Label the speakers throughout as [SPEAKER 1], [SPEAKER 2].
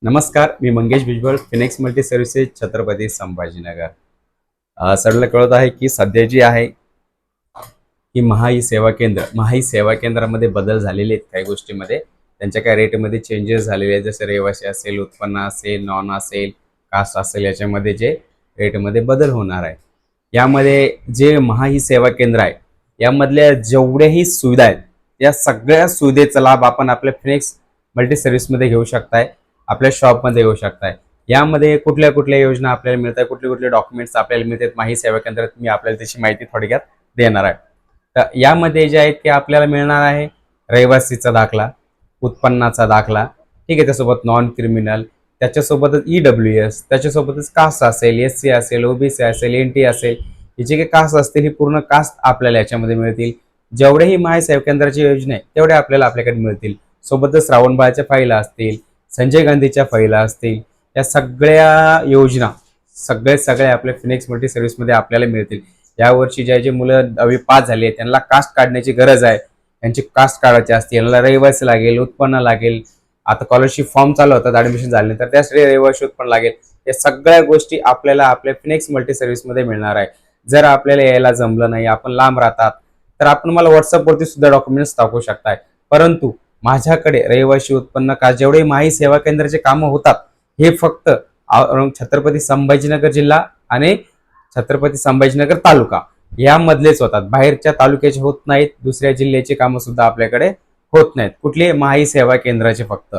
[SPEAKER 1] नमस्कार, मी Mangesh Bhujbal, Phoenix multi services, Chhatrapati Sambhajinagar. सगळ्यांना कळत आहे की सध्या जी आहे की महाई सेवा केंद्र, महाई सेवा केंद्रामध्ये बदल झालेले आहेत. काही गोष्टीमध्ये त्यांच्या काही रेटमध्ये चेंजेस झालेले आहेत. जसं रहिवासी असेल, उत्पन्न असेल, नॉन असेल, कास्ट असेल, याच्यामध्ये जे रेटमध्ये बदल होणार आहे. यामध्ये जे महाई सेवा केंद्र आहे, यामधल्या जेवढ्याही सुविधा आहेत, या सगळ्या सुविधेचा लाभ आपण आपल्या फिनिक्स मल्टी सर्व्हिसमध्ये घेऊ शकताय, आपल्या शॉपमध्ये येऊ शकताय. यामध्ये कुठल्या कुठल्या योजना आपल्याला मिळतात, कुठले कुठले डॉक्युमेंट्स आपल्याला मिळतात माही सेवा केंद्रात, मी आपल्याला त्याची माहिती थोडक्यात देणार आहे. तर यामध्ये जे आहेत ते आपल्याला मिळणार आहे रहिवासीचा दाखला, उत्पन्नाचा दाखला, ठीक आहे, त्यासोबत नॉन क्रिमिनल, त्याच्यासोबतच EWS, त्याच्यासोबतच कास्ट असेल, SC असेल, OBC असेल, NT असेल, हे जे काही कास्ट असतील ही पूर्ण कास्ट आपल्याला याच्यामध्ये मिळतील. जेवढेही महाई सेवा केंद्राची योजना आहे तेवढे आपल्याला आपल्याकडे मिळतील. सोबतच श्रावणबाळाच्या फाईला असतील, संजय गांधीच्या फाईला असतील, या सगळ्या योजना सगळे आपल्या फिनिक्स मल्टी सर्व्हिसमध्ये आपल्याला मिळतील. यावर्षी जे मुलं 10वी पास झाले त्यांना कास्ट काढण्याची गरज आहे, यांची कास्ट काढायची असते, यांना रहिवासी लागेल, उत्पन्न लागेल. आता स्कॉलरशिप फॉर्म चालू होतात ऍडमिशन झाल्यानंतर, त्यासाठी रहिवासी उत्पन्न लागेल. या सगळ्या गोष्टी आपल्याला आपल्या फिनिक्स मल्टी सर्व्हिसमध्ये मिळणार आहे. जर आपल्याला यायला जमलं नाही, आपण लांब राहतात, तर आपण मला व्हॉट्सअपवरती सुद्धा डॉक्युमेंट्स टाकू शकताय. परंतु माझ्याकडे रहिवासी उत्पन्न का जेवढे माही सेवा केंद्राचे कामं होतात हे फक्त छत्रपती संभाजीनगर जिल्हा आणि छत्रपती संभाजीनगर तालुका यामधलेच होतात. बाहेरच्या तालुक्याचे होत नाहीत, दुसऱ्या जिल्ह्याचे कामं सुद्धा आपल्याकडे होत नाहीत. कुठले माही सेवा केंद्राचे फक्त.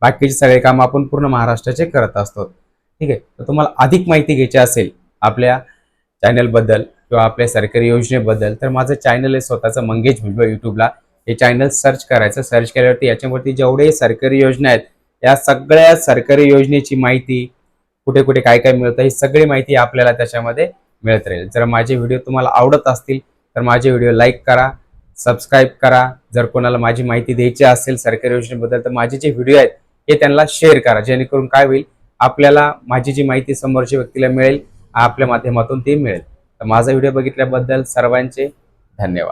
[SPEAKER 1] बाकीचे सगळे काम आपण पूर्ण महाराष्ट्राचे करत असतो. ठीक आहे. तर तुम्हाला अधिक माहिती घ्यायची असेल आपल्या चॅनलबद्दल किंवा आपल्या सरकारी योजनेबद्दल, तर माझं चॅनल आहे स्वतःचं मंगेश भुजबळ. युट्यूबला हे चॅनल सर्च करायचं. सर्च केल्यावरती याच्यावरती जेवढे सरकारी योजना आहेत या सगळ्या सरकारी योजनेची माहिती, कुठे कुठे काय काय मिळतं, ही सगळी माहिती आपल्याला त्याच्यामध्ये मिळत राहील. जर माझे व्हिडिओ तुम्हाला आवडत असतील तर माझे व्हिडिओ लाईक करा, सबस्क्राईब करा. जर कोणाला माझी माहिती द्यायची असेल सरकारी योजनेबद्दल तर माझे जे व्हिडिओ आहेत हे त्यांना शेअर करा, जेणेकरून काय होईल, आपल्याला माझी जी माहिती समोरच्या व्यक्तीला मिळेल, आपल्या माध्यमातून ती मिळेल. तर माझा व्हिडिओ बघितल्याबद्दल सर्वांचे धन्यवाद.